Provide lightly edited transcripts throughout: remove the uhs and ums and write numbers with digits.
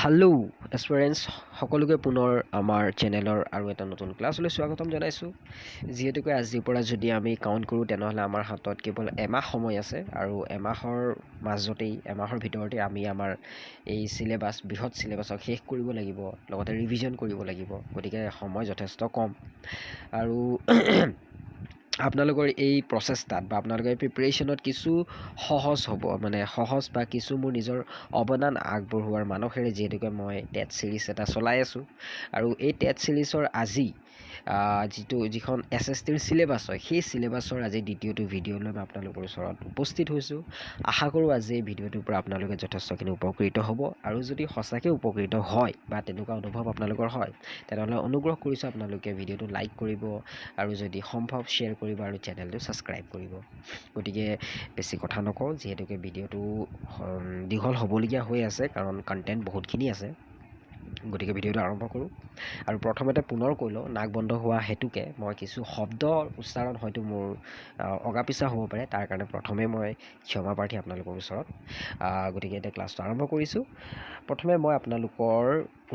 Hello' এস্পিৰেণ্টছ সকলোকে পুনৰ আমাৰ চেনেলৰ আৰু এটা নতুন ক্লাছলৈ স্বাগতম জনাইছোঁ। যিহেতুকে আজিৰ পৰা যদি আমি কাউণ্ট কৰোঁ তেনেহ'লে আমাৰ হাতত কেৱল এমাহ সময় আছে আৰু এমাহৰ ভিতৰতে আমি আমাৰ এই বৃহৎ চিলেবাছক শেষ কৰিব লাগিব, লগতে ৰিভিজন কৰিব লাগিব। গতিকে সময় যথেষ্ট কম আৰু আপোনালোকৰ এই প্ৰচেষ্টাত বা আপোনালোকৰ এই প্ৰিপেৰেশ্যনত কিছু সহজ বা কিছু মোৰ নিজৰ অৱদান আগবঢ়োৱাৰ মানসেৰে যিহেতুকে মই টেট ছিৰিজ এটা চলাই আছোঁ আৰু এই টেট ছিৰিজৰ আজি যিখন SSTৰ চিলেবাছ হয় সেই চিলেবাছৰ আজি দ্বিতীয়টো ভিডিঅ' লৈ মই আপোনালোকৰ ওচৰত উপস্থিত হৈছোঁ। আশা কৰোঁ আজি এই ভিডিঅ'টোৰ পৰা আপোনালোকে যথেষ্টখিনি উপকৃত হ'ব আৰু যদি সঁচাকৈ উপকৃত হয় বা তেনেকুৱা অনুভৱ আপোনালোকৰ হয় তেনেহ'লে অনুগ্ৰহ কৰিছোঁ আপোনালোকে ভিডিঅ'টো লাইক কৰিব আৰু যদি সম্ভৱ শ্বেয়াৰ কৰিব আৰু চেনেলটো ছাবস্ক্ৰাইব কৰিব। গতিকে বেছি কথা নকওঁ, যিহেতুকে ভিডিঅ'টো দীঘল হ'বলগীয়া হৈ আছে কাৰণ কণ্টেণ্ট বহুতখিনি আছে। গতিকে ভিডিঅ'টো আৰম্ভ কৰোঁ আৰু প্ৰথমতে পুনৰ কৈ লওঁ, নাক বন্ধ হোৱা হেতুকে মই কিছু শব্দৰ উচ্চাৰণ হয়তো মোৰ অগাপিছা হ'ব পাৰে, তাৰ কাৰণে প্ৰথমে মই ক্ষমা প্ৰাৰ্থী আপোনালোকৰ ওচৰত। গতিকে এতিয়া ক্লাছটো আৰম্ভ কৰিছোঁ। প্ৰথমে মই আপোনালোকৰ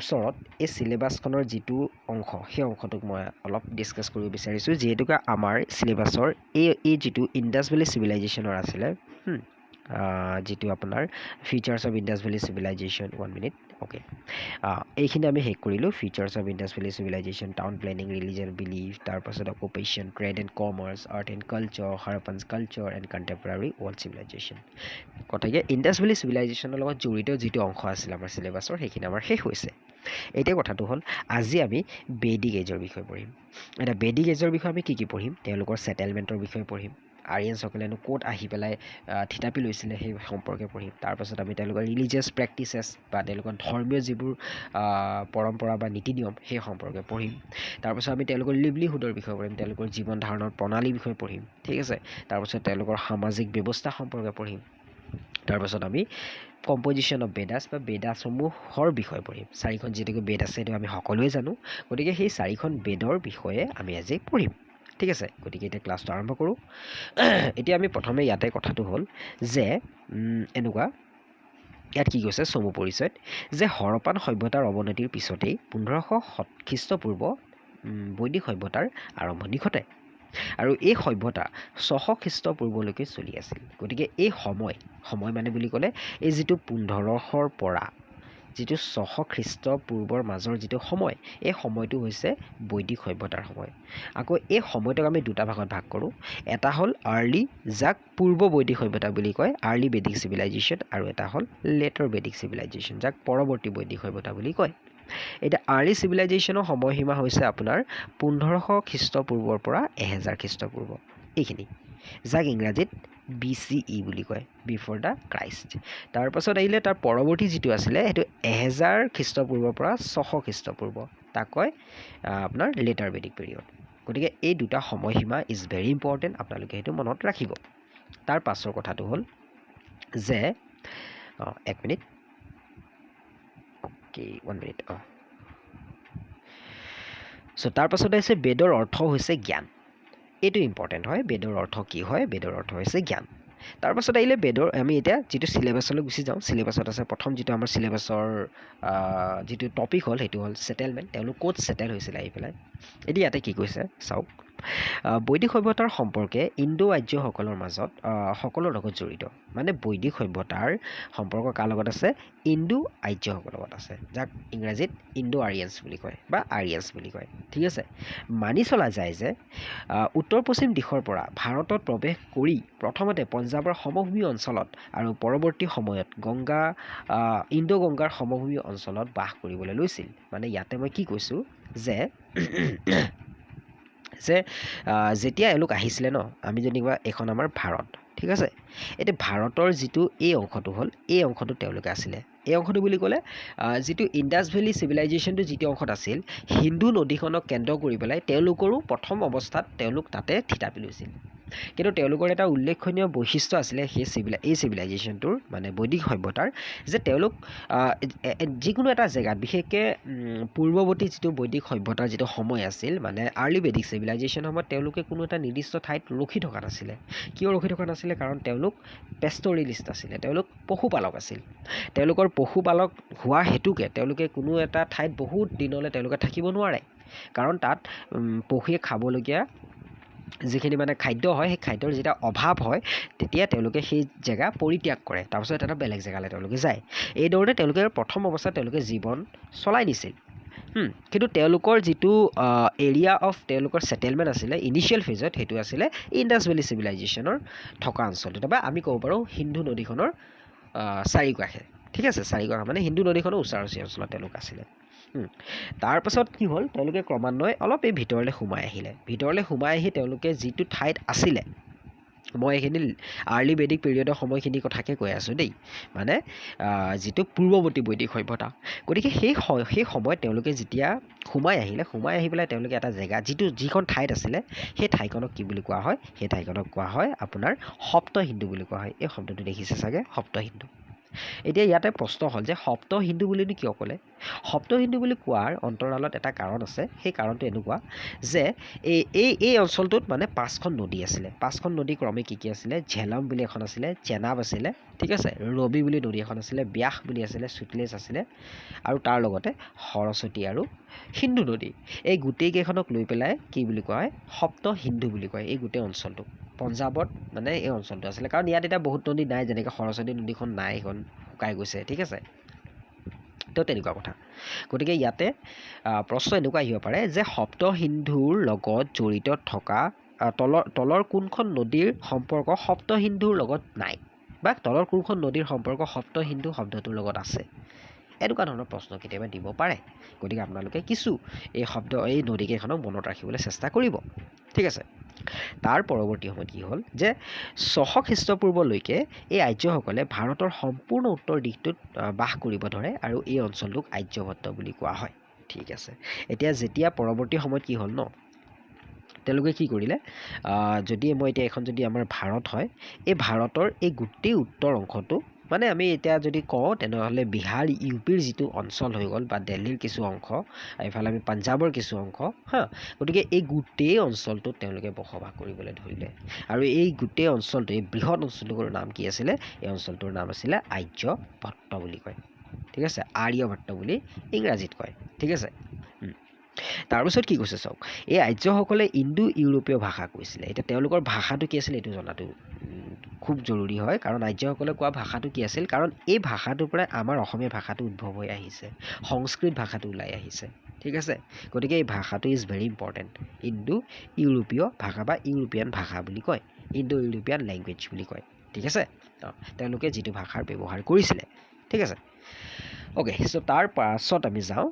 ওচৰত এই চিলেবাছখনৰ যিটো অংশ সেই অংশটোক মই অলপ ডিছকাছ কৰিব বিচাৰিছোঁ, যিহেতুকে আমাৰ চিলেবাছৰ এই যিটো ইণ্ডাছ ভেলী চিভিলাইজেশ্যনৰ আছিলে, যিটো আপোনাৰ features of Indus valley civilisation, 1 minute, okay, এইখিনি আমি শেষ কৰিলোঁ। Features of Indus valley civilisation, town planning, religion belief, তাৰপাছত occupation, trade and commerce, art and culture, Harappans culture and contemporary world civilisation. গতিকে ইণ্ডাছ ভেলী চিভিলাইজেশ্যনৰ লগত জড়িত যিটো অংশ আছিলে আমাৰ চিলেবাছৰ সেইখিনি আমাৰ শেষ হৈছে। এতিয়া কথাটো হ'ল, আজি আমি বেদিক এজৰ বিষয়ে পঢ়িম। এতিয়া বেদিক এজৰ বিষয়ে আমি কি পঢ়িম? তেওঁলোকৰ ছেটেলমেণ্টৰ বিষয়ে পঢ়িম, আৰিয়ানসকলেনো ক'ত আহি পেলাই থিতাপি লৈছিলে সেই সম্পৰ্কে পঢ়িম। তাৰপাছত আমি তেওঁলোকৰ ৰিলিজিয়াছ প্ৰেক্টিচেছ বা তেওঁলোকৰ ধৰ্মীয় যিবোৰ পৰম্পৰা বা নীতি নিয়ম সেই সম্পৰ্কে পঢ়িম। তাৰপাছত আমি তেওঁলোকৰ লিভলিহুডৰ বিষয়ে পঢ়িম, তেওঁলোকৰ জীৱন ধাৰণৰ প্ৰণালীৰ বিষয়ে পঢ়িম, ঠিক আছে। তাৰপাছত তেওঁলোকৰ সামাজিক ব্যৱস্থা সম্পৰ্কে পঢ়িম। তাৰপাছত আমি কম্পজিশ্যন অফ বেদাছ বা বেদাসমূহৰ বিষয়ে পঢ়িম। 4খন যিহেতুকে বেদ আছে সেইটো আমি সকলোৱে জানো, গতিকে সেই 4খন বেদৰ বিষয়ে আমি আজি পঢ়িম, ঠিক আছে। গতিকে এতিয়া ক্লাছটো আৰম্ভ কৰোঁ। এতিয়া আমি প্ৰথমে ইয়াতে কথাটো হ'ল যে ইয়াত কি কৈছে চমু পৰিচয়ত, যে হৰপ্পান সভ্যতাৰ অৱনতিৰ পিছতেই 1500 খ্ৰীষ্টপূৰ্ব বৈদিক সভ্যতাৰ আৰম্ভণি ঘটে আৰু এই সভ্যতা 600 খ্ৰীষ্টপূৰ্বলৈকে চলি আছিল। গতিকে এই সময় মানে বুলি ক'লে এই যিটো 1500ৰ পৰা যিটো 600 খ্ৰীষ্টপূৰ্বৰ মাজৰ যিটো সময়, এই সময়টো হৈছে বৈদিক সভ্যতাৰ সময়। আকৌ এই সময়টোক আমি দুটা ভাগত ভাগ কৰোঁ। এটা হ'ল আৰ্লি, যাক পূৰ্ব বৈদিক সভ্যতা বুলি কয়, আৰ্লি বেদিক চিভিলাইজেশ্যন, আৰু এটা হ'ল লেটাৰ বেদিক চিভিলাইজেশ্যন, যাক পৰৱৰ্তী বৈদিক সভ্যতা বুলি কয়। এতিয়া আৰ্লি চিভিলাইজেশ্যনৰ সময়সীমা হৈছে আপোনাৰ 1500 খ্ৰীষ্টপূৰ্বৰ পৰা 1000 খ্ৰীষ্টপূৰ্ব, এইখিনি, যাক ইংৰাজীত BCE বুলি কয়, বিফৰ দ্য ক্ৰাইষ্ট। তাৰপাছত আহিলে তাৰ পৰৱৰ্তী যিটো আছিলে সেইটো 1000 খ্ৰীষ্টপূৰ্বৰ পৰা 600 খ্ৰীষ্টপূৰ্ব, তাক কয় আপোনাৰ লেটাৰ বেদিক পিৰিয়ড। গতিকে এই দুটা সময়সীমা ইজ ভেৰি ইম্পৰ্টেণ্ট, আপোনালোকে সেইটো মনত ৰাখিব। তাৰ পাছৰ কথাটো হ'ল যে 1 মিনিট, অ'কে, 1 মিনিট, চ' তাৰপাছত আহিছে বেদৰ অৰ্থ হৈছে জ্ঞান। এইটো ইম্পৰ্টেণ্ট হয়, বেদৰ অৰ্থ কি হয়? বেদৰ অৰ্থ হৈছে জ্ঞান। তাৰপাছত আহিলে আমি এতিয়া যিটো চিলেবাছলৈ গুচি যাওঁ। চিলেবাছত আছে প্ৰথম যিটো আমাৰ চিলেবাছৰ যিটো টপিক হ'ল সেইটো হ'ল ছেটেলমেণ্ট, তেওঁলোক ক'ত ছেটেল হৈছিলে আহি পেলাই। এতিয়া ইয়াতে কি কৈছে চাওক, বৈদিক সভ্যতাৰ সম্পৰ্কে ইণ্ডো আৰ্যসকলৰ মাজত সকলৰ লগত জড়িত। মানে বৈদিক সভ্যতাৰ সম্পৰ্ক কাৰ লগত আছে? ইণ্ডো আৰ্যসকলৰ লগত আছে, যাক ইংৰাজীত ইণ্ডো আৰিয়ানছ বুলি কয় বা আৰিয়ানছ বুলি কয়, ঠিক আছে। মানি চলা যায় যে উত্তৰ পশ্চিম দিশৰ পৰা ভাৰতত প্ৰৱেশ কৰি প্ৰথমতে পঞ্জাৱৰ সমভূমি অঞ্চলত আৰু পৰৱৰ্তী সময়ত ইণ্ডো গংগাৰ সমভূমি অঞ্চলত বাস কৰিবলৈ লৈছিল। মানে ইয়াতে মই কি কৈছোঁ যে যেতিয়া এওঁলোক আহিছিলে ন, আমি যেনিবা এইখন আমাৰ ভাৰত, ঠিক আছে। এতিয়া ভাৰতৰ যিটো এই অংশটো হ'ল, এই অংশটো তেওঁলোকে আছিলে। এই অংশটো বুলি ক'লে যিটো ইণ্ডাছ ভেলী চিভিলাইজেশ্যনটো যিটো অংশত আছিল, সিন্ধু নদীখনক কেন্দ্ৰ কৰি পেলাই তেওঁলোকৰো প্ৰথম অৱস্থাত তেওঁলোক তাতে থিতাপি লৈছিল। কিন্তু তেওঁলোকৰ এটা উল্লেখনীয় বৈশিষ্ট্য আছিলে এই চিভিলাইজেশ্যনটোৰ মানে বৈদিক সভ্যতাৰ যে তেওঁলোক যিকোনো এটা জেগাত বিশেষকৈ পূৰ্বৱৰ্তী যিটো বৈদিক সভ্যতাৰ যিটো সময় আছিল মানে আৰ্লি বেদিক চিভিলাইজেশ্যন সময়ত তেওঁলোকে কোনো এটা নিৰ্দিষ্ট ঠাইত ৰখি থকা নাছিলে। কিয় ৰখি থকা নাছিলে? কাৰণ তেওঁলোক পেষ্টৰিলিষ্ট আছিলে, তেওঁলোক পশুপালক আছিল। তেওঁলোকৰ পশুপালক হোৱা হেতুকে তেওঁলোকে কোনো এটা ঠাইত বহুত দিনলৈ তেওঁলোকে থাকিব নোৱাৰে, কাৰণ তাত পশুৱে খাবলগীয়া যিখিনি মানে খাদ্য হয় সেই খাদ্যৰ যেতিয়া অভাৱ হয় তেতিয়া তেওঁলোকে সেই জেগা পৰিত্যাগ কৰে, তাৰপিছত এটা বেলেগ জেগালৈ তেওঁলোকে যায়। এইদৰে তেওঁলোকে প্ৰথম অৱস্থাত তেওঁলোকে জীৱন চলাই নিছিল। কিন্তু তেওঁলোকৰ যিটো এৰিয়া অফ তেওঁলোকৰ ছেটেলমেণ্ট আছিলে ইনিচিয়েল ফেজত, সেইটো আছিলে ইণ্ডাছ ভেলী চিভিলাইজেশ্যনৰ থকা অঞ্চলটোত, বা আমি ক'ব পাৰোঁ সিন্ধু নদীখনৰ চাৰিওকাষে। ঠিক আছে, চাৰিওকাষে মানে সিন্ধু নদীখনৰ ওচৰা ওচৰি অঞ্চলত তেওঁলোক আছিলে। তাৰপাছত কি হ'ল, তেওঁলোকে ক্ৰমান্বয়ে অলপ এই ভিতৰলৈ সোমাই আহিলে। ভিতৰলৈ সোমাই আহি তেওঁলোকে যিটো ঠাইত আছিলে, মই এইখিনি আৰ্লি বেদিক পিৰিয়ডৰ সময়খিনিৰ কথাকে কৈ আছোঁ দেই, মানে যিটো পূৰ্বৱৰ্তী বৈদিক সভ্যতা। গতিকে সেই সময়ত তেওঁলোকে যেতিয়া সোমাই আহি পেলাই তেওঁলোকে এটা জেগা যিখন ঠাইত আছিলে সেই ঠাইখনক কি বুলি কোৱা হয়? সেই ঠাইখনক কোৱা হয় আপোনাৰ সপ্ত হিন্দু বুলি কোৱা হয়। এই শব্দটো দেখিছে চাগে, সপ্ত হিন্দু। এতিয়া ইয়াতে প্ৰশ্ন হ'ল যে সপ্ত হিন্দু বুলিনো কিয় ক'লে? সপ্ত হিন্দু বুলি কোৱাৰ অন্তৰালত এটা কাৰণ আছে। সেই কাৰণটো এনেকুৱা যে এই অঞ্চলটোত মানে 5খন নদী আছিলে। 5খন নদী ক্ৰমে কি আছিলে? ঝেলম বুলি এখন আছিলে, চেনাব আছিলে, ঠিক আছে, ৰবি বুলি নদী এখন আছিলে, ব্যাস বুলি আছিলে, সুতলেজ আছিলে, আৰু তাৰ লগতে সৰস্বতী আৰু সিন্ধু নদী। এই গোটেইকেইখনক লৈ পেলাই কি বুলি কোৱা হয়? সপ্ত হিন্দু বুলি কয় এই গোটেই অঞ্চলটোক। পঞ্জাৱত মানে এই অঞ্চলটো আছিলে, কাৰণ ইয়াত এতিয়া বহুত নদী নাই, যেনেকৈ সৰস্বতী নদীখন নাই, সেইখন শুকাই গৈছে। ঠিক আছে, তো তেনেকুৱা কথা। গতিকে ইয়াতে প্ৰশ্ন এনেকুৱা আহিব পাৰে যে সপ্ত হিন্দুৰ লগত জড়িত থকা তলৰ কোনখন নদীৰ সম্পৰ্ক সপ্ত হিন্দুৰ লগত নাই, বা তলৰ কোনখন নদীৰ সম্পৰ্ক সপ্ত হিন্দু শব্দটোৰ লগত আছে? এনেকুৱা ধৰণৰ প্ৰশ্ন কেতিয়াবা দিব পাৰে। গতিকে আপোনালোকে কিছু এই নদীকেইখনক মনত ৰাখিবলৈ চেষ্টা কৰিব। ঠিক আছে, তাৰ পৰৱৰ্তী সময়ত কি হ'ল যে 600 খ্ৰীষ্টপূৰ্বলৈকে এই আৰ্যসকলে ভাৰতৰ সম্পূৰ্ণ উত্তৰ দিশটোত বাস কৰিব ধৰে, আৰু এই অঞ্চলটোক আৰ্যভট্ট বুলি কোৱা হয়। ঠিক আছে, এতিয়া যেতিয়া পৰৱৰ্তী সময়ত কি হ'ল ন, তেওঁলোকে কি কৰিলে, এইখন যদি আমাৰ ভাৰত হয়, এই ভাৰতৰ এই গোটেই উত্তৰ অংশটো, মানে আমি এতিয়া যদি কওঁ তেনেহ'লে বিহাৰ ইউপিৰ যিটো অঞ্চল হৈ গ'ল, বা দিল্লীৰ কিছু অংশ, এইফালে আমি পাঞ্জাৱৰ কিছু অংশ, গতিকে এই গোটেই অঞ্চলটোত তেওঁলোকে বসবাস কৰিবলৈ ধৰিলে। আৰু এই গোটেই অঞ্চলটো, এই বৃহৎ অঞ্চলটোৰ নাম কি আছিলে? এই অঞ্চলটোৰ নাম আছিলে আৰ্যভট্ট বুলি কয়। ঠিক আছে, আৰ্যভট্ট বুলি ইংৰাজীত কয়। ঠিক আছে, তাৰপিছত কি কৈছে চাওক, এই আৰ্যসকলে ইণ্ডো ইউৰোপীয় ভাষা কৈছিলে। এতিয়া তেওঁলোকৰ ভাষাটো কি আছিলে এইটো জনাটো খুব জৰুৰী হয়, কাৰণ আৰ্যসকলে কোৱা ভাষাটো কি আছিল, কাৰণ এই ভাষাটোৰ পৰাই আমাৰ অসমীয়া ভাষাটো উদ্ভৱ হৈ আহিছে, সংস্কৃত ভাষাটো ওলাই আহিছে। ঠিক আছে, গতিকে এই ভাষাটো ইজ ভেৰি ইম্পৰ্টেণ্ট। ইণ্ডো ইউৰোপীয় ভাষা বা ইউৰোপীয়ান ভাষা বুলি কয়, ইণ্ডো ইউৰোপীয়ান লেংগুৱেজ বুলি কয়। ঠিক আছে, তেওঁলোকে যিটো ভাষাৰ ব্যৱহাৰ কৰিছিলে। ঠিক আছে, অ'কে, চ' তাৰ পাছত আমি যাওঁ।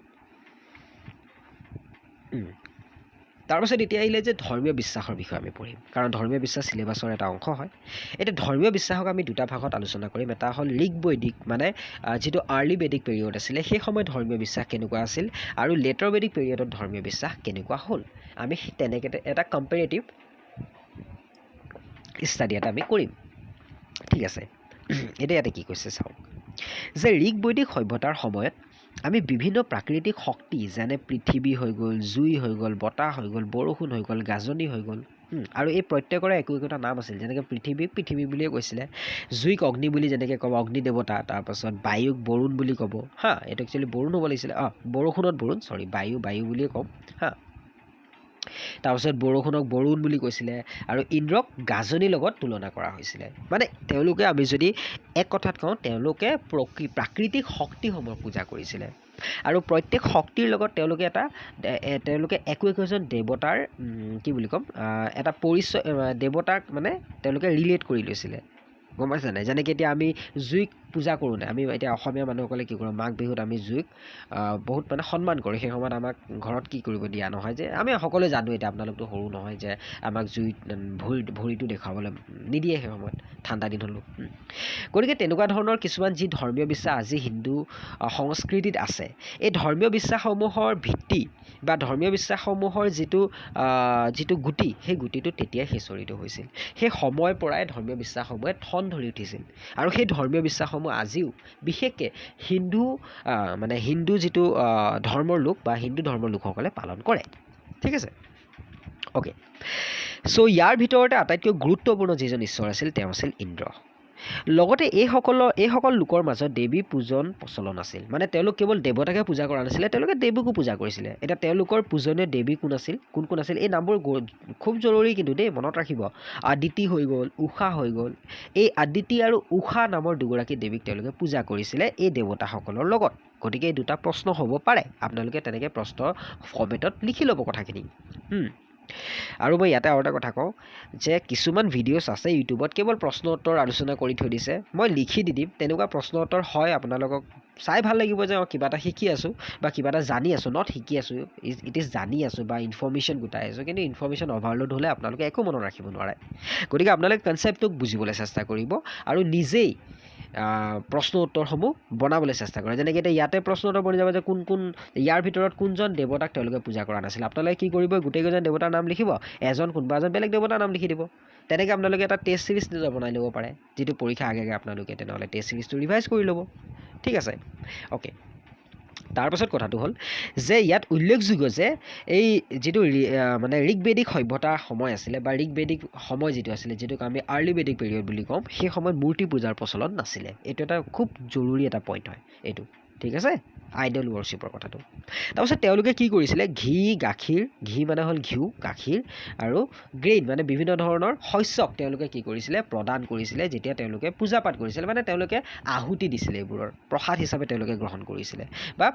তাৰপাছত এতিয়া আহিলে যে ধৰ্মীয় বিশ্বাসৰ বিষয়ে আমি পঢ়িম, কাৰণ ধৰ্মীয় বিশ্বাস চিলেবাছৰ এটা অংশ হয়। এতিয়া ধৰ্মীয় বিশ্বাসক আমি দুটা ভাগত আলোচনা কৰিম। এটা হ'ল ঋগ বৈদিক, মানে যিটো আৰ্লি বেদিক পিৰিয়ড আছিলে সেই সময়ত ধৰ্মীয় বিশ্বাস কেনেকুৱা আছিল, আৰু লেটাৰ বেদিক পিৰিয়ডত ধৰ্মীয় বিশ্বাস কেনেকুৱা হ'ল। আমি তেনেকৈ এটা কম্পেৰেটিভ ষ্টাডি এটা আমি কৰিম। ঠিক আছে, এতিয়া ইয়াতে কি কৈছে চাওক, যে ঋগ বৈদিক সভ্যতাৰ সময়ত আমি বিভিন্ন প্ৰাকৃতিক শক্তি, যেনে পৃথিৱী হৈ গ'ল, জুই হৈ গ'ল, বতাহ হৈ গ'ল, বৰষুণ হৈ গ'ল, গাজনি হৈ গ'ল, আৰু এই প্ৰত্যেকৰে একোটা নাম আছিল। যেনেকৈ পৃথিৱী বুলিয়ে কৈছিলে, জুইক অগ্নি বুলি যেনেকৈ ক'ব, অগ্নি দেৱতা, তাৰপাছত বায়ুক বৰুণ বুলি ক'ব, এইটো একচুৱেলি বৰুণ হ'ব লাগিছিলে, বৰষুণত বৰুণ, বায়ু বুলিয়ে ক'ম, তাৰপিছত বৰষুণক বৰুণ বুলি কৈছিলে, আৰু ইন্দ্ৰক গাজনিৰ লগত তুলনা কৰা হৈছিলে। মানে তেওঁলোকে, আমি যদি এক কথাত কওঁ, তেওঁলোকে প্ৰাকৃতিক শক্তিসমূহ পূজা কৰিছিলে, আৰু প্ৰত্যেক শক্তিৰ লগত তেওঁলোকে একোজন দেৱতাৰ কি বুলি ক'ম, এটা পৰিচয়, দেৱতাক মানে তেওঁলোকে ৰিলেট কৰি লৈছিলে। গম পাইছে নাই? যেনেকৈ এতিয়া আমি জুইক পূজা কৰোঁ নাই আমি এতিয়া অসমীয়া মানুহসকলে কি কৰোঁ মাঘ বিহুত আমি জুইক বহুত মানে সন্মান কৰোঁ সেই সময়ত আমাক ঘৰত কি কৰিব দিয়া নহয় যে আমি সকলোৱে জানো এতিয়া আপোনালোকতো সৰু নহয় যে আমাক জুইত ভৰিটো দেখুৱাবলৈ নিদিয়ে সেই সময়ত ঠাণ্ডা দিন হ'লেও গতিকে তেনেকুৱা ধৰণৰ কিছুমান যি ধৰ্মীয় বিশ্বাস আজি হিন্দু সংস্কৃতিত আছে এই ধৰ্মীয় বিশ্বাসসমূহৰ ভিত্তি বা ধৰ্মীয় বিশ্বাসসমূহৰ যিটো গুটি সেই গুটিটো তেতিয়াই সিঁচৰিত হৈছিল সেই সময়ৰ পৰাই ধৰ্মীয় বিশ্বাসসমূহে ঠন ধৰি উঠিছিল আৰু সেই ধৰ্মীয় বিশ্বাসসমূহ আজিও বিশেষকৈ হিন্দু যিটো ধৰ্মৰ লোক বা হিন্দু ধৰ্মৰ লোকসকলে পালন কৰে ঠিক আছে অ'কে চ' ইয়াৰ ভিতৰতে আটাইতকৈ গুৰুত্বপূৰ্ণ যিজন ঈশ্বৰ আছিল তেওঁ আছিল ইন্দ্ৰ লগতে এইসকল লোকৰ মাজত দেৱী পূজন প্ৰচলন আছিল মানে তেওঁলোক কেৱল দেৱতাকে পূজা কৰা নাছিলে তেওঁলোকে দেৱীকো পূজা কৰিছিলে এতিয়া তেওঁলোকৰ পূজনীয় দেৱী কোন আছিল এই নামবোৰ খুব জৰুৰী কিন্তু দেই মনত ৰাখিব আদিতি হৈ গ'ল উষা হৈ গ'ল এই আদিতি আৰু উষা নামৰ দুগৰাকী দেৱীক তেওঁলোকে পূজা কৰিছিলে এই দেৱতাসকলৰ লগত গতিকে এই দুটা প্ৰশ্ন হ'ব পাৰে আপোনালোকে তেনেকৈ প্ৰশ্ন ফৰ্মেটত লিখি ল'ব কথাখিনি আৰু মই ইয়াতে আৰু এটা কথা কওঁ যে কিছুমান ভিডিঅ'ছ আছে ইউটিউবত কেৱল প্ৰশ্ন উত্তৰ আলোচনা কৰি থৈ দিছে মই লিখি দি দিম তেনেকুৱা প্ৰশ্ন উত্তৰ হয় আপোনালোকক চাই ভাল লাগিব যে কিবা এটা শিকি আছোঁ বা কিবা এটা জানি আছোঁ নট শিকি আছোঁ ইট ইজ জানি আছোঁ বা ইনফৰ্মেশ্যন গোটাই আছোঁ কিন্তু ইনফৰ্মেশ্যন অভাৰলোড হ'লে আপোনালোকে একো মনত ৰাখিব নোৱাৰে গতিকে আপোনালোকে কনচেপ্টটোক বুজিবলৈ চেষ্টা কৰিব আৰু নিজেই প্ৰশ্ন উত্তৰসমূহ বনাবলৈ চেষ্টা কৰে যেনেকৈ এতিয়া ইয়াতে প্ৰশ্ন উত্তৰ বনি যাব যে ইয়াৰ ভিতৰত কোনজন দেৱতাক তেওঁলোকে পূজা কৰা নাছিল আপোনালোকে কি কৰিব গোটেইকেইজন দেৱতাৰ নাম লিখিব কোনোবা এজন বেলেগ দেৱতাৰ নাম লিখি দিব তেনেকৈ আপোনালোকে এটা টেষ্ট চিৰিজ নিজৰ বনাই ল'ব পাৰে যিটো পৰীক্ষা আগে আপোনালোকে তেনেহ'লে টেষ্ট চিৰিজটো ৰিভাইজ কৰি ল'ব ঠিক আছে অ'কে তাৰপাছত কথাটো হ'ল যে ইয়াত উল্লেখযোগ্য যে এই যিটো ঋগবেদিক সভ্যতাৰ সময় আছিলে বা ঋগবেদিক সময় যিটো আছিলে যিটোক আমি আৰ্লি বেদিক পিৰিয়ড বুলি ক'ম সেই সময়ত মূৰ্তি পূজাৰ প্ৰচলন নাছিলে এইটো এটা খুব জৰুৰী এটা পইণ্ট হয় এইটো ঠিক আছে আইডল ৱৰ্শ্বিপৰ কথাটো তাৰপিছত তেওঁলোকে কি কৰিছিলে ঘি মানে হ'ল ঘিউ গাখীৰ আৰু গ্ৰেইন মানে বিভিন্ন ধৰণৰ শস্যক তেওঁলোকে কি কৰিছিলে প্ৰদান কৰিছিলে যেতিয়া তেওঁলোকে পূজা পাঠ কৰিছিলে মানে তেওঁলোকে আহুতি দিছিলে এইবোৰৰ প্ৰসাদ হিচাপে তেওঁলোকে গ্ৰহণ কৰিছিলে বা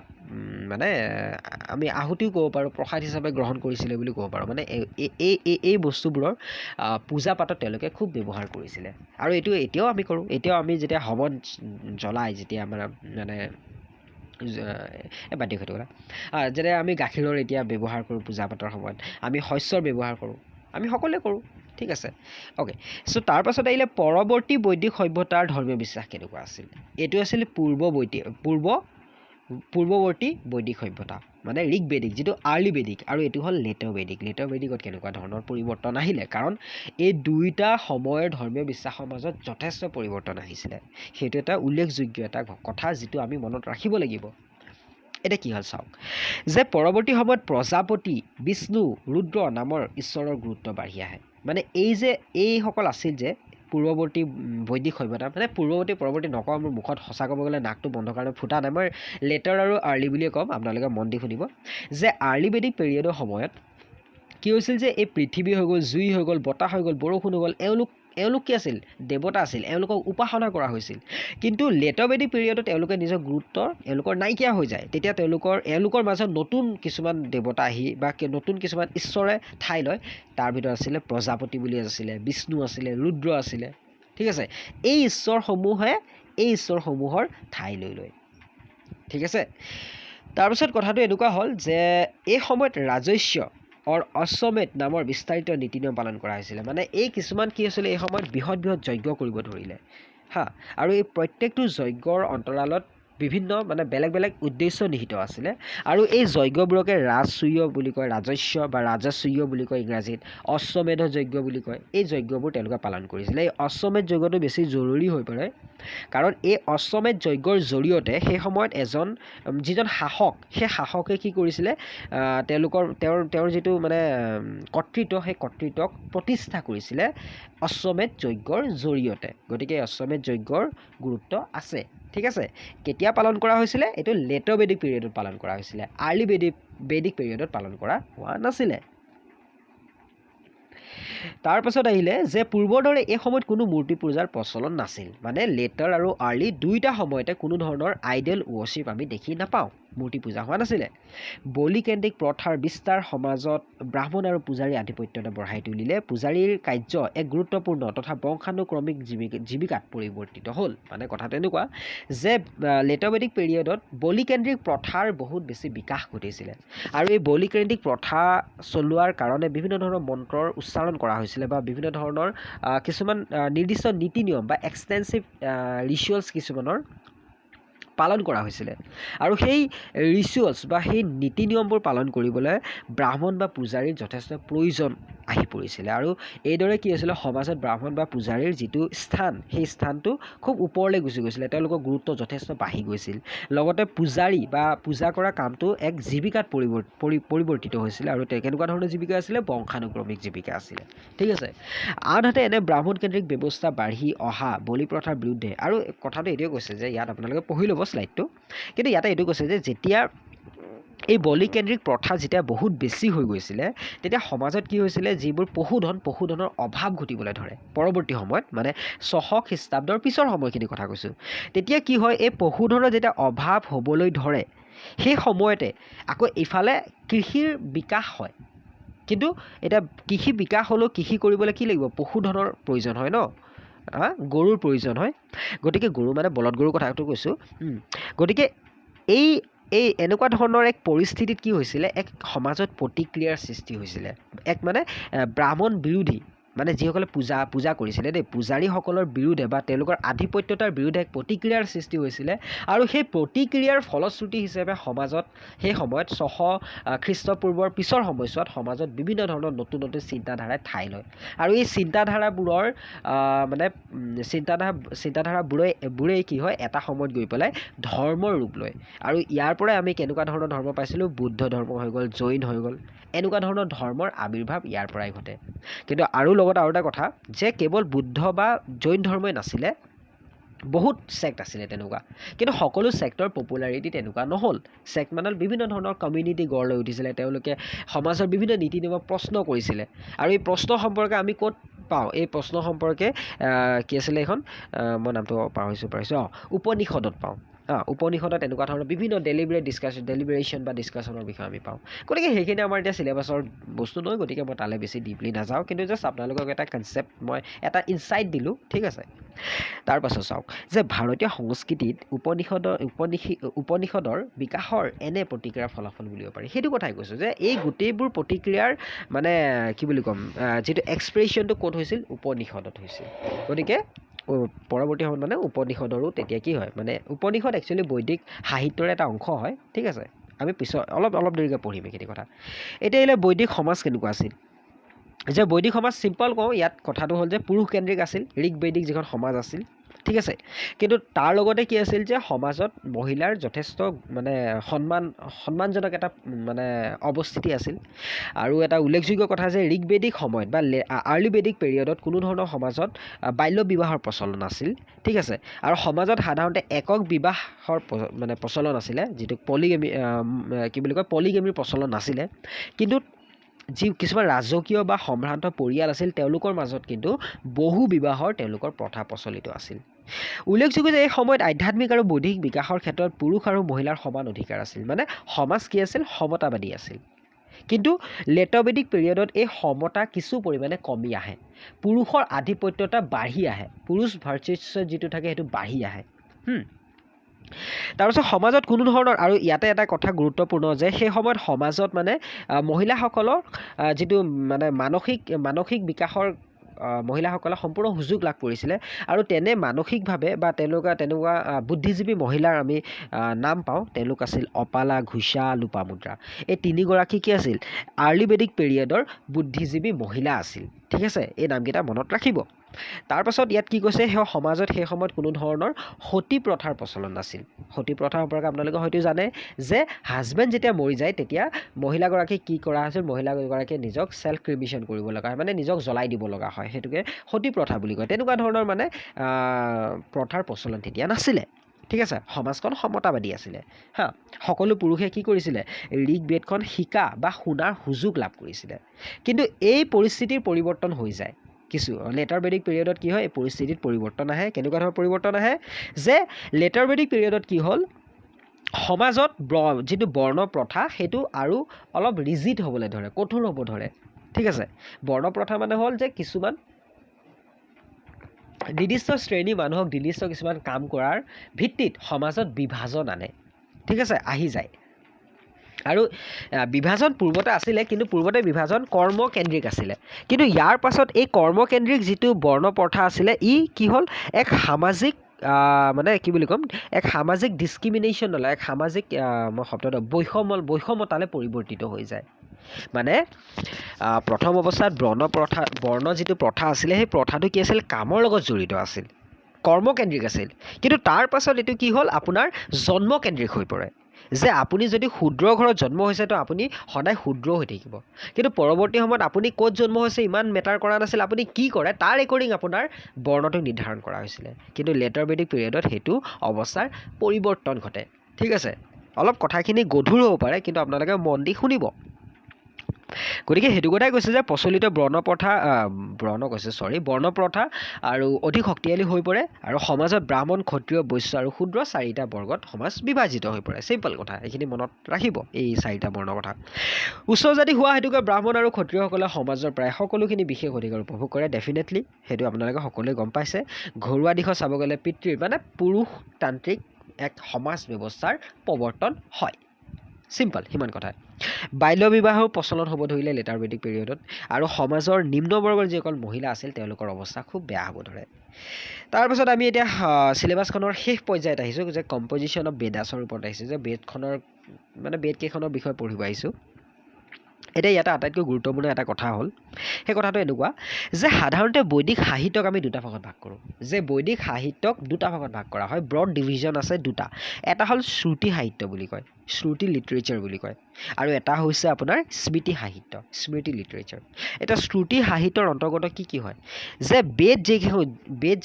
আমি আহুতিও ক'ব পাৰোঁ প্ৰসাদ হিচাপে গ্ৰহণ কৰিছিলে বুলি ক'ব পাৰোঁ মানে এই বস্তুবোৰৰ পূজা পাতত তেওঁলোকে খুব ব্যৱহাৰ কৰিছিলে আৰু এইটো এতিয়াও আমি কৰোঁ এতিয়াও আমি যেতিয়া হৱন জ্বলাই যেতিয়া আমাৰ বাদ্য সেইটো কথা যেনে আমি গাখীৰৰ এতিয়া ব্যৱহাৰ কৰোঁ পূজা পাতৰ সময়ত আমি শস্যৰ ব্যৱহাৰ কৰোঁ আমি সকলোৱে কৰোঁ ঠিক আছে অ'কে চ' তাৰপাছত আহিলে পৰৱৰ্তী বৈদিক সভ্যতাৰ ধৰ্মীয় বিশ্বাস কেনেকুৱা আছিল এইটো আছিল পূৰ্বৱৰ্তী বৈদিক সভ্যতা মানে ঋগবেদিক যিটো আৰ্লি বেদিক আৰু এইটো হ'ল লেটাৰ বেদিকত কেনেকুৱা ধৰণৰ পৰিৱৰ্তন আহিলে কাৰণ এই দুইটা সময়ৰ ধৰ্মীয় বিশ্বাসৰ মাজত যথেষ্ট পৰিৱৰ্তন আহিছিলে সেইটো এটা উল্লেখযোগ্য এটা কথা যিটো আমি মনত ৰাখিব লাগিব এতিয়া কি হ'ল চাওক যে পৰৱৰ্তী সময়ত প্ৰজাপতি বিষ্ণু ৰুদ্ৰ নামৰ ঈশ্বৰৰ গুৰুত্ব বাঢ়ি আহে মানে এইসকল আছিল যে পূৰ্বৱৰ্তী বৈদিক সভ্যতা মানে পৰৱৰ্তী নকওঁ মোৰ মুখত সঁচা ক'ব গ'লে নাকটো বন্ধ কাৰণে ফুটা নাই মই লেটাৰ আৰু আৰ্লি বুলিয়ে ক'ম আপোনালোকে মন দি শুনিব যে আৰ্লি বেদিক পিৰিয়ডৰ সময়ত কি হৈছিল যে এই পৃথিৱী হৈ গ'ল জুই হৈ গ'ল বতাহ হৈ গ'ল বৰষুণ হৈ গ'ল এওঁলোক কি আছিল দেৱতা আছিল এওঁলোকক উপাসনা কৰা হৈছিল কিন্তু লেটাৰ বেদিক পিৰিয়ডত তেওঁলোকে নিজৰ গুৰুত্ব এওঁলোকৰ নাইকিয়া হৈ যায় তেতিয়া এওঁলোকৰ মাজত নতুন কিছুমান দেৱতা আহি বা নতুন কিছুমান ঈশ্বৰে ঠাই লয় তাৰ ভিতৰত আছিলে প্ৰজাপতি বুলি আছিলে বিষ্ণু আছিলে ৰুদ্ৰ আছিলে ঠিক আছে এই ঈশ্বৰসমূহৰ ঠাই লৈ লয় ঠিক আছে তাৰপিছত কথাটো এনেকুৱা হ'ল যে এই সময়ত ৰাজস্য অশ্বমেধ নামৰ বিস্তাৰিত নীতি নিয়ম পালন কৰা হৈছিলে মানে এই কিছুমান কি হৈছিলে এই সময়ত বৃহৎ যজ্ঞ কৰিব ধৰিলে আৰু এই প্ৰত্যেকটো যজ্ঞৰ অন্তৰালত বিভিন্ন মানে বেলেগ উদ্দেশ্য নিহিত আছিলে আৰু এই যজ্ঞবোৰকে ৰাজসূয় বুলি কয় ৰাজস্বীয় বুলি কয় ইংৰাজীত অশ্বমেধ যজ্ঞ বুলি কয় এই যজ্ঞবোৰ তেওঁলোকে পালন কৰিছিলে এই অশ্বমেধ যজ্ঞটো বেছি জৰুৰী হৈ পৰে কাৰণ এই অশ্বমেধ যজ্ঞৰ জৰিয়তে সেই সময়ত যিজন শাসক সেই শাসকে কি কৰিছিলে তেওঁৰ যিটো মানে কৰ্তৃত্ব সেই কৰ্তৃত্বক প্ৰতিষ্ঠা কৰিছিলে অশ্বমেধ যজ্ঞৰ জৰিয়তে গতিকে অশ্বমেধ যজ্ঞৰ গুৰুত্ব আছে ঠিক আছে কেতিয়া পালন কৰা হৈছিলে এইটো লেটাৰ বেদিক পিৰিয়ডত পালন কৰা হৈছিলে আৰ্লি বেদিক পিৰিয়ডত পালন কৰা হোৱা নাছিলে তাৰপাছত আহিলে যে পূৰ্বৰ দৰে এই সময়ত কোনো মূৰ্তি পূজাৰ প্ৰচলন নাছিল মানে লেটাৰ আৰু আৰ্লি দুইটা সময়তে কোনো ধৰণৰ আইডল ৱৰ্শ্বিপ আমি দেখি নাপাওঁ মূৰ্তি পূজা হোৱা নাছিলে। বলিকেন্দ্ৰিক প্ৰথাৰ বিস্তাৰ সমাজত ব্ৰাহ্মণ আৰু পূজাৰীৰ আধিপত্যতা বঢ়াই তুলিলে। পূজাৰীৰ কাৰ্য এক গুৰুত্বপূৰ্ণ তথা বংশানুক্ৰমিক জীৱিকাত পৰিৱৰ্তিত হ'ল। মানে কথাটো এনেকুৱা যে লেটাৰ বেদিক পিৰিয়ডত বলিকেন্দ্ৰিক প্ৰথাৰ বহুত বেছি বিকাশ ঘটিছিলে আৰু এই বলিকেন্দ্ৰিক প্ৰথা চলোৱাৰ কাৰণে বিভিন্ন ধৰণৰ মন্ত্ৰৰ উচ্চাৰণ কৰা হৈছিলে বা বিভিন্ন ধৰণৰ কিছুমান নিৰ্দিষ্ট নীতি নিয়ম বা এক্সটেনচিভ ৰিচুৱেলছ কিছুমানৰ পালন কৰা হৈছিলে আৰু সেই ৰিচুৱেলছ বা সেই নীতি নিয়মবোৰ পালন কৰিবলৈ ব্ৰাহ্মণ বা পূজাৰীৰ যথেষ্ট প্ৰয়োজন আহি পৰিছিলে আৰু এইদৰে কি হৈছিলে সমাজত ব্ৰাহ্মণ বা পূজাৰীৰ যিটো স্থান সেই স্থানটো খুব ওপৰলৈ গুচি গৈছিলে। তেওঁলোকৰ গুৰুত্ব যথেষ্ট বাঢ়ি গৈছিল। লগতে পূজাৰী বা পূজা কৰা কামটো এক জীৱিকাত পৰিৱৰ্তিত হৈছিলে আৰু কেনেকুৱা ধৰণৰ জীৱিকা আছিলে বংশানুক্ৰমিক জীৱিকা আছিলে। ঠিক আছে। আনহাতে এনে ব্ৰাহ্মণকেন্দ্ৰিক ব্যৱস্থা বাঢ়ি অহা বলি প্ৰথাৰ বিৰুদ্ধে আৰু কথাটো এইটোৱে কৈছে যে ইয়াত আপোনালোকে পঢ়ি ল'ব স্লাইডটো, কিন্তু ইয়াতে এইটো কৈছে যে যেতিয়া এই বলিকেন্দ্ৰিক প্ৰথা যেতিয়া বহুত বেছি হৈ গৈছিলে তেতিয়া সমাজত কি হৈছিলে যিবোৰ পশুধনৰ অভাৱ ঘটিবলৈ ধৰে পৰৱৰ্তী সময়ত, মানে 600 খ্ৰীষ্টাব্দৰ পিছৰ সময়খিনি কথা কৈছোঁ। তেতিয়া কি হয় এই পশুধনৰ যেতিয়া অভাৱ হ'বলৈ ধৰে সেই সময়তে আকৌ ইফালে কৃষিৰ বিকাশ হয়। কিন্তু এতিয়া কৃষি বিকাশ হ'লেও কৃষি কৰিবলৈ কি লাগিব পশুধনৰ প্ৰয়োজন হয় ন, গৰুৰ প্ৰয়োজন হয়। গতিকে গৰু মানে বলদ গৰুৰ কথাটো কৈছোঁ। গতিকে এই এনেকুৱা ধৰণৰ এক পৰিস্থিতিত কি হৈছিলে এক সমাজত প্ৰতিক্ৰিয়াৰ সৃষ্টি হৈছিলে। এক মানে ব্ৰাহ্মণ বিৰোধী মানে যিসকলে পূজা কৰিছিলে দেই পূজাৰীসকলৰ বিৰুদ্ধে বা তেওঁলোকৰ আধিপত্যতাৰ বিৰুদ্ধে এক প্ৰতিক্ৰিয়াৰ সৃষ্টি হৈছিলে আৰু সেই প্ৰতিক্ৰিয়াৰ ফলশ্ৰুতি হিচাপে সমাজত সেই সময়ত 600 খ্ৰীষ্টপূৰ্বৰ পিছৰ সময়ছোৱাত সমাজত বিভিন্ন ধৰণৰ নতুন নতুন চিন্তাধাৰাই ঠাই লয় আৰু এই চিন্তাধাৰাবোৰৰ মানে চিন্তাধাৰাবোৰেই কি হয় এটা সময়ত গৈ পেলাই ধৰ্মৰ ৰূপ লয় আৰু ইয়াৰ পৰাই আমি কেনেকুৱা ধৰণৰ ধৰ্ম পাইছিলোঁ বুদ্ধ ধৰ্ম হৈ গ'ল, জৈন হৈ গ'ল, এনেকুৱা ধৰণৰ ধৰ্মৰ আবিৰ্ভাৱ ইয়াৰ পৰাই ঘটে। কিন্তু আৰু লগত আৰু এটা কথা যে কেৱল বুদ্ধ বা জৈন ধৰ্মই নাছিলে, বহুত ছেক্ট আছিলে তেনেকুৱা, কিন্তু সকলো ছেক্টৰ পপুলাৰিটি তেনেকুৱা নহ'ল। ছেক্ট মানে বিভিন্ন ধৰণৰ কমিউনিটি গঢ় লৈ উঠিছিলে। তেওঁলোকে সমাজৰ বিভিন্ন নীতি নিয়মক প্ৰশ্ন কৰিছিলে আৰু এই প্ৰশ্ন সম্পৰ্কে আমি ক'ত পাওঁ এই প্ৰশ্ন সম্পৰ্কে কি আছিলে এইখন মই নামটো পাহৰিছোঁ উপনিষদত পাওঁ। উপনিষদত এনেকুৱা ধৰণৰ বিভিন্ন ডেলিবেৰেশ্যন বা ডিছকাশ্যনৰ বিষয়ে আমি পাওঁ। গতিকে সেইখিনি আমাৰ এতিয়া চিলেবাছৰ বস্তু নহয়, গতিকে মই তালৈ বেছি ডিপলি নাযাওঁ, কিন্তু জাষ্ট আপোনালোকক এটা কনচেপ্ট মই এটা ইনচাইট দিলোঁ। ঠিক আছে। তাৰপাছত চাওক যে ভাৰতীয় সংস্কৃতিত উপনিষদৰ বিকাশৰ এনে প্ৰতিক্ৰিয়াৰ ফলাফল বুলিব পাৰি। সেইটো কথাই কৈছোঁ যে এই গোটেইবোৰ প্ৰতিক্ৰিয়াৰ মানে কি বুলি ক'ম যিটো এক্সপ্ৰেশ্যনটো ক'ত হৈছিল উপনিষদত হৈছিল। গতিকে পৰৱৰ্তী সময়ত মানে উপনিষদৰো তেতিয়া কি হয় মানে উপনিষদ একচুৱেলি বৈদিক সাহিত্যৰ এটা অংশ হয়। ঠিক আছে। আমি পিছত অলপ দেৰিকৈ পঢ়িম এইখিনি কথা। এতিয়া আহিলে বৈদিক সমাজ কেনেকুৱা আছিল। যে বৈদিক সমাজ চিম্পল কওঁ ইয়াত কথাটো হ'ল যে পুৰুষকেন্দ্ৰিক আছিল ঋকবৈদিক যিখন সমাজ আছিল। ঠিক আছে। কিন্তু তাৰ লগতে কি আছিল যে সমাজত মহিলাৰ যথেষ্ট মানে সন্মানজনক এটা মানে অৱস্থিতি আছিল আৰু এটা উল্লেখযোগ্য কথা যে ঋকবেদিক সময়ত বা আৰ্লি বেদিক পিৰিয়ডত কোনো ধৰণৰ সমাজত বাল্য বিবাহৰ প্ৰচলন আছিল। ঠিক আছে। আৰু সমাজত সাধাৰণতে একক বিবাহৰ মানে প্ৰচলন আছিলে, যিটো পলিগেমিৰ প্ৰচলন নাছিলে। কিন্তু যি কিছুমান ৰাজকীয় বা সম্ভ্ৰান্ত পৰিয়াল আছিল তেওঁলোকৰ মাজত কিন্তু বহু বিবাহৰ তেওঁলোকৰ প্ৰথা প্ৰচলিত আছিল। উল্লেখযোগ্য যে এই সময়ত আধ্যাত্মিক আৰু বৌদ্ধিক বিকাশৰ ক্ষেত্ৰত পুৰুষ আৰু মহিলাৰ সমান অধিকাৰ আছিল। মানে সমাজ কি আছিল সমতাবাদী আছিল। কিন্তু লেটাৰ বেদিক পিৰিয়ডত এই সমতা কিছু পৰিমাণে কমি আহে, পুৰুষৰ আধিপত্যতা বাঢ়ি আহে, পুৰুষ ভাৰ্চেছ যিটো থাকে সেইটো বাঢ়ি আহে। তাৰপিছত সমাজত কোনো ধৰণৰ আৰু ইয়াতে এটা কথা গুৰুত্বপূৰ্ণ যে সেই সময়ত সমাজত মানে মহিলাসকলৰ যিটো মানে মানসিক বিকাশৰ মহিলাসকলে সম্পূৰ্ণ সুযোগ লাভ কৰিছিলে আৰু তেনে মানসিকভাৱে বা তেনেকুৱা বুদ্ধিজীৱী মহিলাৰ আমি নাম পাওঁ। তেওঁলোক আছিল অপালা, ঘোষা, লোপামুদ্ৰা। এই তিনিগৰাকী কি আছিল আৰ্লি বেদিক পিৰিয়ডৰ বুদ্ধিজীৱী মহিলা আছিল। ঠিক আছে। এই নামকেইটা মনত ৰাখিব। তাৰপাছত ইয়াত কি কৈছে সেই সমাজত সেই সময়ত কোনো ধৰণৰ সতী প্ৰথাৰ প্ৰচলন নাছিল। সতী প্ৰথা সম্পৰ্কে আপোনালোকে হয়তো জানে যে হাজবেণ্ড যেতিয়া মৰি যায় তেতিয়া মহিলাগৰাকীক কি কৰা হৈছিল, মহিলাগৰাকীয়ে নিজক ছেল্ফ ক্ৰিমিশ্যন কৰিব লগা হয়, মানে নিজক জ্বলাই দিব লগা হয়। সেইটোকে সতী প্ৰথা বুলি কয়। তেনেকুৱা ধৰণৰ মানে প্ৰথাৰ প্ৰচলন তেতিয়া নাছিলে। ঠিক আছে। সমাজখন সমতাবাদী আছিলে। সকলো পুৰুষে কি কৰিছিলে ঋক বেদখন শিকা বা শুনাৰ সুযোগ লাভ কৰিছিলে। কিন্তু এই পৰিস্থিতিৰ পৰিৱৰ্তন হৈ যায় কিছু লেটাৰ বেদিক পিৰিয়ডত কি হয় এই পৰিস্থিতিত পৰিৱৰ্তন আহে। কেনেকুৱা ধৰণৰ পৰিৱৰ্তন আহে যে লেটাৰ বেদিক পিৰিয়ডত কি হ'ল সমাজত যিটো বৰ্ণ প্ৰথা সেইটো আৰু অলপ ৰিজিড হ'বলৈ ধৰে, কঠোৰ হ'ব ধৰে। ঠিক আছে, বৰ্ণ প্ৰথা মানে হ'ল যে কিছুমান নিৰ্দিষ্ট শ্ৰেণী মানুহক নিৰ্দিষ্ট কিছুমান কাম কৰাৰ ভিত্তিত সমাজত বিভাজন আনে। ঠিক আছে, আহি যায়। আৰু বিভাজন পূৰ্বতে আছিলে, কিন্তু পূৰ্বতে বিভাজন কৰ্মকেন্দ্ৰিক আছিলে। কিন্তু ইয়াৰ পাছত এই কৰ্মকেন্দ্ৰিক যিটো বৰ্ণ প্ৰথা আছিলে, ই কি হ'ল এক সামাজিক মানে কি বুলি ক'ম, এক সামাজিক ডিছক্ৰিমিনেশ্যনলৈ, এক সামাজিক মই শব্দটো বৈষমতালৈ পৰিৱৰ্তিত হৈ যায়। মানে প্ৰথম অৱস্থাত বৰ্ণ যিটো প্ৰথা আছিলে, সেই প্ৰথাটো কি আছিল, কামৰ লগত জড়িত আছিল, কৰ্মকেন্দ্ৰিক আছিল। কিন্তু তাৰ পাছত এইটো কি হ'ল, আপোনাৰ জন্মকেন্দ্ৰিক হৈ পৰে, যে আপুনি যদি শূদ্ৰ ঘৰত জন্ম হৈছে তো আপুনি সদায় শূদ্ৰ হৈ থাকিব। কিন্তু পৰৱৰ্তী সময়ত আপুনি ক'ত জন্ম হৈছে ইমান মেটাৰ কৰা নাছিল, আপুনি কি কৰে তাৰ একৰ্ডিং আপোনাৰ বৰ্ণটো নিৰ্ধাৰণ কৰা হৈছিলে। কিন্তু লেটাৰ বেদিক পিৰিয়ডত সেইটো অৱস্থাৰ পৰিৱৰ্তন ঘটে। ঠিক আছে, অলপ কথাখিনি গধুৰ হ'ব পাৰে, কিন্তু আপোনালোকে মন দি শুনিব। গতিকে সেইটো কথাই কৈছে যে প্ৰচলিত বৰ্ণ প্ৰথা আৰু অধিক শক্তিশালী হৈ পৰে, আৰু সমাজত ব্ৰাহ্মণ, ক্ষত্ৰিয়, বৈশ্য আৰু শূদ্ৰ 4টা বৰ্গত সমাজ বিভাজিত হৈ পৰে। চিম্পল কথা, এইখিনি মনত ৰাখিব, এই 4টা বৰ্ণৰ কথা। উচ্চ জাতি হোৱা হেতুকে ব্ৰাহ্মণ আৰু ক্ষত্ৰিয়সকলে সমাজৰ প্ৰায় সকলোখিনি বিশেষ অধিকাৰ উপভোগ কৰে। ডেফিনেটলি সেইটো আপোনালোকে সকলোৱে গম পাইছে। ঘৰুৱা দিশত চাব গ'লে পিতৃৰ মানে পুৰুষতান্ত্ৰিক এক সমাজ ব্যৱস্থাৰ প্ৰৱৰ্তন হয়। চিম্পল, সিমান কথাই। বাল্য বিবাহৰ প্ৰচলন হ'ব ধৰিলে লেটাৰ বেদিক পিৰিয়ডত, আৰু সমাজৰ নিম্নবৰ্গৰ যিসকল মহিলা আছিল তেওঁলোকৰ অৱস্থা খুব বেয়া হ'ব ধৰে। তাৰপাছত আমি এতিয়া চিলেবাছখনৰ শেষ পৰ্যায়ত আহিছোঁ, যে কম্পজিশ্যন অফ বেদাছৰ ওপৰত আহিছোঁ, যে বেদকেইখনৰ বিষয়ে পঢ়িব আহিছোঁ। এতিয়া ইয়াতে আটাইতকৈ গুৰুত্বপূৰ্ণ এটা কথা হ'ল, সেই কথাটো এনেকুৱা যে সাধাৰণতে বৈদিক সাহিত্যক আমি দুটা ভাগত ভাগ কৰোঁ, যে বৈদিক সাহিত্যক দুটা ভাগত ভাগ কৰা হয়। ব্ৰড ডিভিজন আছে দুটা, এটা হ'ল শ্ৰুতি সাহিত্য বুলি কয়, শ্ৰুতি লিটাৰেচাৰ বুলি কয়, আৰু এটা হৈছে আপোনাৰ স্মৃতি সাহিত্য, স্মৃতি লিটাৰেচাৰ। এতিয়া শ্ৰুতি সাহিত্যৰ অন্তৰ্গত কি হয়, যে বেদ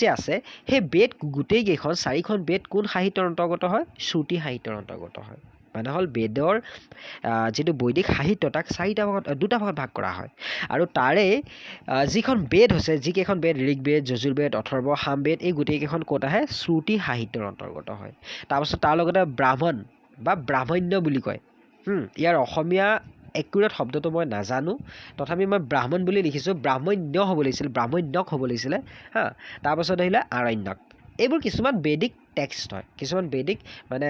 যে আছে, সেই বেদ গোটেইকেইখন 4খন বেদ কোন সাহিত্যৰ অন্তৰ্গত হয়, শ্ৰুতি সাহিত্যৰ অন্তৰ্গত হয়। মানে হ'ল বেদৰ যিটো বৈদিক সাহিত্য তাক দুটা ভাগত ভাগ কৰা হয়, আৰু তাৰে যিকেইখন বেদ ঋগ্বেদ, যজুৰ্বেদ, অথৰ্ব, সামবেদ, এই গোটেইকেইখন ক'ত আহে, শ্ৰুতি সাহিত্যৰ অন্তৰ্গত হয়। তাৰপাছত তাৰ লগতে ব্ৰাহ্মণ বা ব্ৰাহ্মণ্য বুলি কয়। ইয়াৰ অসমীয়া একুৰেট শব্দটো মই নাজানো, তথাপি মই ব্ৰাহ্মণ বুলি লিখিছোঁ, ব্ৰাহ্মণ্য হ'ব লাগিছিল, ব্ৰাহ্মণ্যক হ'ব লাগিছিলে হা। তাৰপাছত আহিলে আৰণ্যক। এইবোৰ কিছুমান বেদিক টেক্সট হয়, কিছুমান বেদিক মানে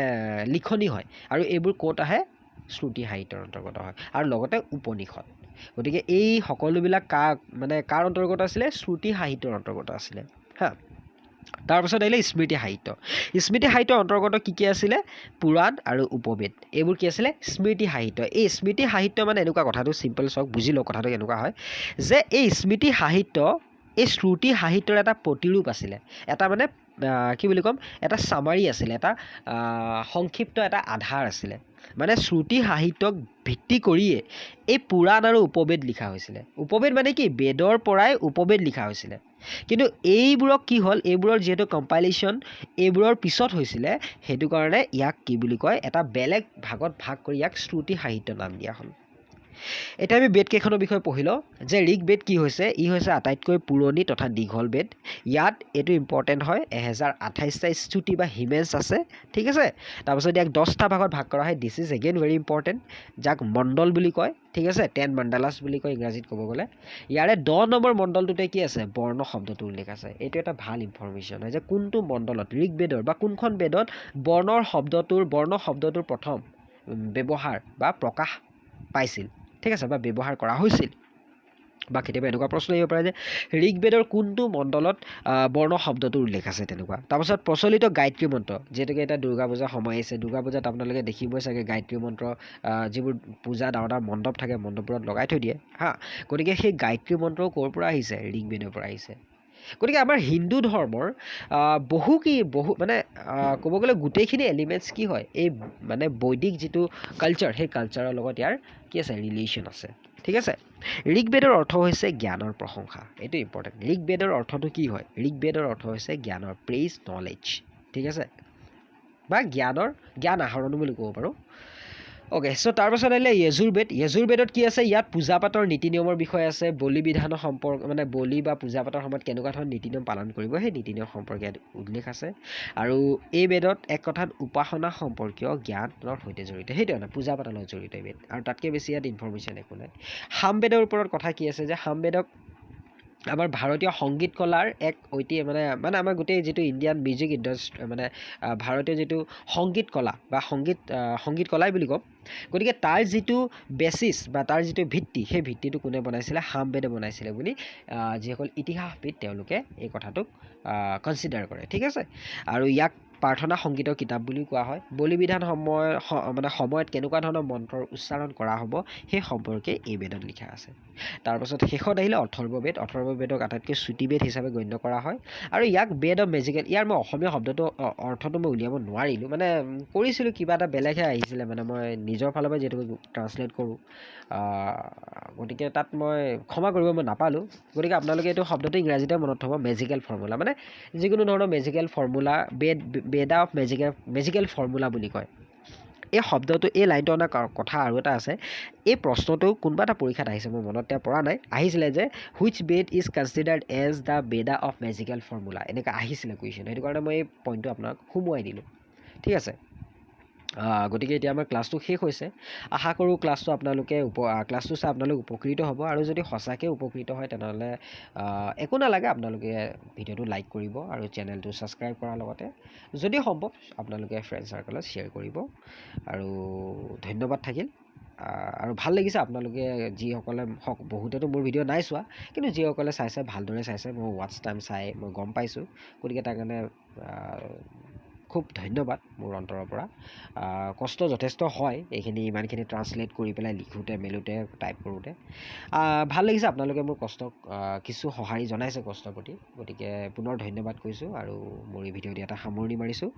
লিখনি হয়, আৰু এইবোৰ ক'ত আহে, শ্ৰুতি সাহিত্যৰ অন্তৰ্গত হয়, আৰু লগতে উপনিষদ। গতিকে এই সকলোবিলাক কাৰ অন্তৰ্গত আছিলে, শ্ৰুতি সাহিত্যৰ অন্তৰ্গত আছিলে হা। তাৰপাছত আহিলে স্মৃতি সাহিত্য। স্মৃতি সাহিত্যৰ অন্তৰ্গত কি আছিলে, পুৰাণ আৰু উপবেদ, এইবোৰ কি আছিলে, স্মৃতি সাহিত্য। এই স্মৃতি সাহিত্য মানে এনেকুৱা, কথাটো চিম্পল চাওক, বুজি লওক কথাটো কেনেকুৱা হয়, যে এই স্মৃতি সাহিত্য এই শ্ৰুতি সাহিত্যৰ এটা প্ৰতিৰূপ আছিলে, এটা মানে কি বুলি ক'ম, এটা চামাৰী আছিলে, এটা সংক্ষিপ্ত এটা আধাৰ আছিলে। মানে শ্ৰুতি সাহিত্যক ভিত্তি কৰিয়ে এই পুৰাণ আৰু উপবেদ লিখা হৈছিলে। উপবেদ মানে কি, বেদৰ পৰাই উপবেদ লিখা হৈছিলে। কিন্তু এইবোৰক কি হ'ল, এইবোৰৰ যিহেতু কম্পাইলেশ্যন এইবোৰৰ পিছত হৈছিলে, সেইটো কাৰণে ইয়াক কি বুলি কয়, এটা বেলেগ ভাগত ভাগ কৰি ইয়াক শ্ৰুতি সাহিত্য নাম দিয়া হ'ল। এতিয়া আমি বেদকেইখনৰ বিষয়ে পঢ়ি লওঁ, যে ঋগ্বেদ কি হৈছে, ই হৈছে আটাইতকৈ পুৰণি তথা দীঘল বেদ। ইয়াত এইটো ইম্পৰ্টেণ্ট হয়, 1028টা স্তুতি বা হিমেন্স আছে। ঠিক আছে, তাৰপাছত ইয়াক 10টা ভাগত ভাগ কৰা হয়। This is again very important, যাক মণ্ডল বুলি কয়। ঠিক আছে, 10 মণ্ডালাছ বুলি কয় ইংৰাজীত ক'ব গ'লে। ইয়াৰে 10 নম্বৰ মণ্ডলটোতে কি আছে, বৰ্ণ শব্দটো উল্লেখ আছে। এইটো এটা ভাল ইনফৰ্মেশ্যন হয়, যে কোনটো মণ্ডলত ঋগ্বেদৰ বা কোনখন বেদত বৰ্ণ শব্দটোৰ প্ৰথম ব্যৱহাৰ বা প্ৰকাশ পাইছিল। ঠিক আছে, বা ব্যৱহাৰ কৰা হৈছিল। বা কেতিয়াবা এনেকুৱা প্ৰশ্ন আহিব পাৰে যে ঋগ্বেদৰ কোনটো মণ্ডলত বৰ্ণ শব্দটোৰ উল্লেখ আছে, তেনেকুৱা। তাৰপাছত প্ৰচলিত গায়ত্ৰী মন্ত্ৰ, যিহেতুকে এতিয়া দুৰ্গা পূজাৰ সময় আহিছে, দুৰ্গা পূজাত আপোনালোকে দেখিবই চাগে গায়ত্ৰী মন্ত্ৰ, যিবোৰ পূজা ডাঙৰ ডাঙৰ মণ্ডপ থাকে, মণ্ডপবোৰত লগাই থৈ দিয়ে হা। গতিকে সেই গায়ত্ৰী মন্ত্ৰও ক'ৰ পৰা আহিছে, ঋগ্বেদৰ পৰা আহিছে। গতিকে আমাৰ হিন্দু ধৰ্মৰ বহু মানে ক'ব গ'লে গোটেইখিনি এলিমেণ্টছ কি হয়, এই মানে বৈদিক যিটো কালচাৰ, সেই কালচাৰৰ লগত ইয়াৰ কি আছে, ৰিলেশ্যন আছে। ঠিক আছে, ঋগ্বেদৰ অৰ্থ হৈছে জ্ঞানৰ প্ৰশংসা। এইটো ইম্পৰ্টেণ্ট। ঋগ্বেদৰ অৰ্থটো কি হয়, ঋগ্বেদৰ অৰ্থ হৈছে জ্ঞানৰ, প্ৰেইজ, নলেজ। ঠিক আছে, বা জ্ঞান আহৰণ বুলি ক'ব পাৰোঁ। অ'কে, চ' তাৰপাছত আহিলে য়েজুৰবেদ। য়েজুৰবেদত কি আছে? ইয়াত পূজা পাতৰ নীতি নিয়মৰ বিষয়ে আছে, বলি বিধানৰ সম্পৰ্ক মানে বলি বা পূজা পাতৰ সময়ত কেনেকুৱা ধৰণৰ নীতি নিয়ম পালন কৰিব সেই নীতি নিয়ম সম্পৰ্কে ইয়াত উল্লেখ আছে। আৰু এই বেদত এক কথাত উপাসনা সম্পৰ্কীয় জ্ঞানৰ সৈতে জড়িত, সেইটোৱে মানে পূজা পাতৰ লগত জড়িত এই বেদ, আৰু তাতকৈ বেছি ইয়াত ইনফৰমেশ্যন একো নাই। সামবেদৰ ওপৰত কথা কি আছে যে সামবেদক আমাৰ ভাৰতীয় সংগীত কলাৰ এক মানে আমাৰ গোটেই যিটো ইণ্ডিয়ান মিউজিক ইণ্ডাষ্ট্ৰি মানে ভাৰতীয় যিটো সংগীত কলা বা সংগীত কলাই বুলি ক'ম, গতিকে তাৰ যিটো বেচিছ বা তাৰ যিটো ভিত্তি, সেই ভিত্তিটো কোনে বনাইছিলে? সামবেদে বনাইছিলে বুলি যিসকল ইতিহাসবিদ তেওঁলোকে এই কথাটোক কনচিডাৰ কৰে, ঠিক আছে। আৰু ইয়াক প্ৰাৰ্থনা সংগীতৰ কিতাপ বুলিও কোৱা হয়। বলি বিধান সময়ত কেনেকুৱা ধৰণৰ মন্ত্ৰৰ উচ্চাৰণ কৰা হ'ব সেই সম্পৰ্কে এই বেদত লিখা আছে। তাৰপাছত শেষত আহিলে অথৰ্ববেদ। অথৰ্ববেদক আটাইতকৈ চুটি বেদ হিচাপে গণ্য কৰা হয়, আৰু ইয়াক বেদ অফ মেজিকেল, ইয়াৰ মই অসমীয়া শব্দটো অৰ্থটো মই উলিয়াব নোৱাৰিলোঁ, মানে কৰিছিলোঁ কিবা এটা বেলেগহে আহিছিলে, মানে মই নিজৰ ফালৰ পৰা যিহেতু ট্ৰান্সলেট কৰোঁ, গতিকে তাত মই ক্ষমা কৰিব মই নাপালোঁ। গতিকে আপোনালোকে এইটো শব্দটো ইংৰাজীতে মনত থ'ব, মেজিকেল ফৰ্মুলা, মানে যিকোনো ধৰণৰ magical formula, Vedha of magical formula বুলি কয়। এই শব্দটো, এই লাইনটো অনা কথা আৰু এটা আছে। এই প্ৰশ্নটো কোনোবা এটা পৰীক্ষাত আহিছে, মোৰ মনত এতিয়া পৰা নাই, আহিছিলে যে which Veda is considered as the Veda of magical formula, এনেকৈ আহিছিলে কুৱেশ্যন, সেইটো কাৰণে মই এই পইণ্টটো আপোনাক সোমোৱাই দিলোঁ, ঠিক আছে। গতিকে এতিয়া আমাৰ ক্লাছটো শেষ হৈছে। আশা কৰোঁ ক্লাছটো চাই আপোনালোক উপকৃত হ'ব, আৰু যদি সঁচাকৈ উপকৃত হয় তেনেহ'লে একো নালাগে, আপোনালোকে ভিডিঅ'টো লাইক কৰিব আৰু চেনেলটো ছাবস্ক্ৰাইব কৰাৰ লগতে যদি সম্ভৱ আপোনালোকে ফ্ৰেণ্ড চাৰ্কেলত শ্বেয়াৰ কৰিব, আৰু ধন্যবাদ থাকিল। আৰু ভাল লাগিছে আপোনালোকে যিসকলে, বহুতেতো মোৰ ভিডিঅ' নাই চোৱা, কিন্তু যিসকলে চাইছে ভালদৰে চাইছে, মই ৱাটচ টাইম চাই মই গম পাইছোঁ, গতিকে তাৰ কাৰণে খুব ধন্যবাদ মোৰ অন্তৰৰ পৰা। কষ্ট যথেষ্ট হয় এইখিনি ইমানখিনি ট্ৰান্সলেট কৰি পেলাই লিখোঁতে মেলোঁতে টাইপ কৰোঁতে। ভাল লাগিছে আপোনালোকে মোৰ কষ্টক কিছু সঁহাৰি জনাইছে কষ্টৰ প্ৰতি, গতিকে পুনৰ ধন্যবাদ কৈছোঁ, আৰু মোৰ এই ভিডিঅ'টি এটা সামৰণি মাৰিছোঁ।